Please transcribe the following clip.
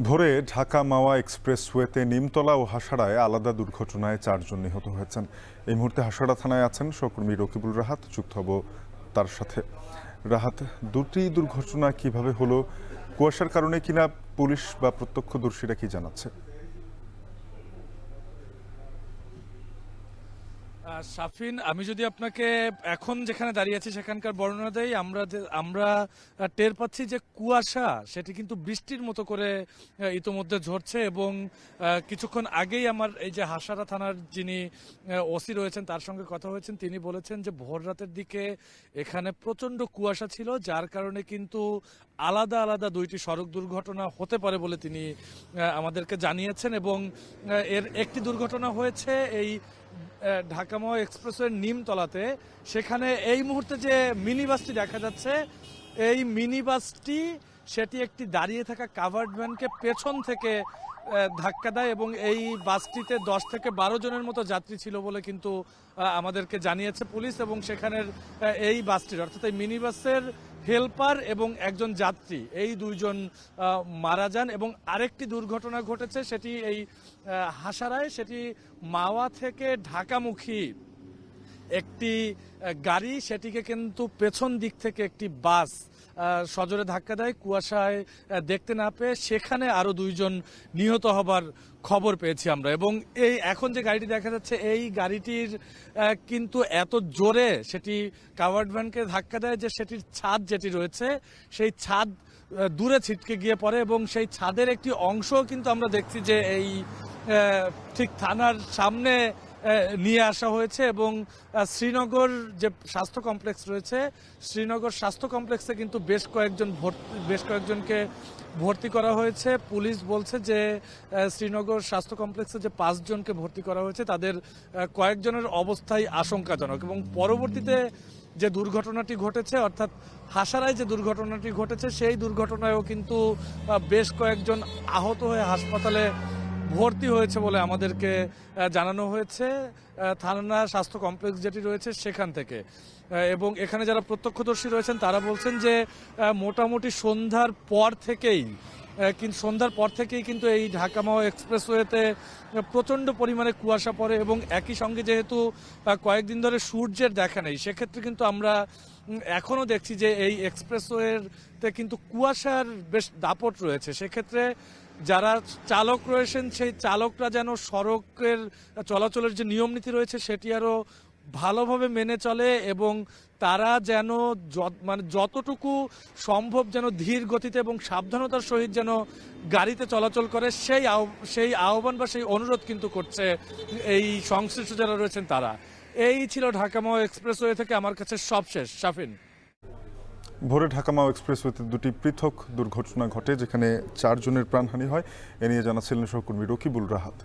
ভোরে ঢাকা মাওয়া এক্সপ্রেসওয়েতে নিমতলা ও হাসাড়ায় আলাদা দুর্ঘটনায় 4 জন নিহত হয়েছেন। এই মুহূর্তে হাসাড়া থানায় আছেন সহকর্মী রকিবুল রাহাত, যুক্ত হব তার সাথে। রাহাত, দুটি দুর্ঘটনা কিভাবে হলো, কুয়াশার কারণে কিনা, পুলিশ বা প্রত্যক্ষদর্শীরা কি জানাচ্ছে? শাফিন, আমি যদি আপনাকে এখন যেখানে দাঁড়িয়ে আছি সেখানকার বর্ণনা দেই, আমরা টের পাচ্ছি যে কুয়াশা সেটি কিন্তু বৃষ্টির মতো করে ইতোমধ্যে ঝরছে এবং কিছুক্ষণ আগেই আমার এই যে হাসারা থানার যিনি ওসি রয়েছেন তার সঙ্গে কথা হয়েছেন, তিনি বলেছেন যে ভোর রাতের দিকে এখানে প্রচন্ড কুয়াশা ছিল, যার কারণে কিন্তু আলাদা আলাদা দুইটি সড়ক দুর্ঘটনা হতে পারে বলে তিনি আমাদেরকে জানিয়েছেন। এবং এর একটি দুর্ঘটনা হয়েছে এই ঢাকা মাওয়া এক্সপ্রেসওয়ের নিমতলাতে। সেখানে এই মুহূর্তে যে মিনি বাসটি দেখা যাচ্ছে, এই মিনি বাসটি সেটি একটি দাঁড়িয়ে থাকা কাভার্ড ভ্যানকে পেছন থেকে ধাক্কা দেয় এবং এই বাসটিতে 10 থেকে 12 জনের মতো যাত্রী ছিল বলে কিন্তু আমাদেরকে জানিয়েছে পুলিশ। এবং সেখানের এই বাসটির অর্থাৎ এই মিনি বাসের হেল্পার এবং একজন যাত্রী, এই দুইজন মারা যান। এবং আরেকটি দুর্ঘটনা ঘটেছে, সেটি এই হাসারায়, সেটি মাওয়া থেকে ঢাকামুখী একটি গাড়ি, সেটিকে কিন্তু পেছন দিক থেকে একটি বাস সজোরে ধাক্কা দেয়, কুয়াশায় দেখতে না পেয়ে সেখানে আরো দুইজন নিহত হবার খবর পেয়েছি আমরা। এবং এই এখন যে গাড়িটি দেখা যাচ্ছে, এই গাড়িটির কিন্তু এত জোরে সেটি কাভার্ড ভ্যানকে ধাক্কা দেয় যে সেটির ছাদ যেটি রয়েছে সেই ছাদ দূরে ছিটকে গিয়ে পড়ে এবং সেই ছাদের একটি অংশ কিন্তু আমরা দেখছি যে এই ঠিক থানার সামনে নিয়ে আসা হয়েছে। এবং শ্রীনগর যে স্বাস্থ্য কমপ্লেক্স রয়েছে, শ্রীনগর স্বাস্থ্য কমপ্লেক্সে কিন্তু বেশ কয়েকজনকে ভর্তি করা হয়েছে। পুলিশ বলছে যে শ্রীনগর স্বাস্থ্য কমপ্লেক্সে যে 5 জনকে ভর্তি করা হয়েছে তাদের কয়েকজনের অবস্থাই আশঙ্কাজনক। এবং পরবর্তীতে যে দুর্ঘটনাটি ঘটেছে, অর্থাৎ হাসারায় যে দুর্ঘটনাটি ঘটেছে, সেই দুর্ঘটনায়ও কিন্তু বেশ কয়েকজন আহত হয়ে হাসপাতালে ভর্তি হয়েছে বলে আমাদেরকে জানানো হয়েছে থানা স্বাস্থ্য কমপ্লেক্স যেটি রয়েছে সেখান থেকে। এবং এখানে যারা প্রত্যক্ষদর্শী রয়েছেন তারা বলছেন যে মোটামুটি সন্ধ্যার পর থেকেই কিন্তু এই ঢাকা মাওয়া এক্সপ্রেসওয়েতে প্রচণ্ড পরিমাণে কুয়াশা পড়ে এবং একই সঙ্গে যেহেতু কয়েকদিন ধরে সূর্যের দেখা নেই, সেক্ষেত্রে কিন্তু আমরা এখনও দেখছি যে এই এক্সপ্রেসওয়েতে কিন্তু কুয়াশার বেশ দাপট রয়েছে। সেক্ষেত্রে যারা চালক রয়েছেন সেই চালকরা যেন সড়কের চলাচলের যে নিয়ম নীতি রয়েছে সেটি আরও ভালোভাবে মেনে চলে এবং তারা যেন মানে যতটুকু সম্ভব যেন ধীর গতিতে এবং সাবধানতার সহিত যেন গাড়িতে চলাচল করে, সেই আহ্বান বা সেই অনুরোধ কিন্তু করছে এই সংশ্লিষ্ট যারা রয়েছেন তারা। এই ছিল ঢাকা মাওয়া এক্সপ্রেসওয়ে থেকে আমার কাছে সবশেষ। শাফিন, ভোরে ঢাকা মাওয়া এক্সপ্রেসওয়েতে দুটি পৃথক দুর্ঘটনা ঘটে, যেখানে 4 জনের প্রাণহানি হয়। এ নিয়ে জানাচ্ছিলেন সহকর্মী রকিবুল রাহাত।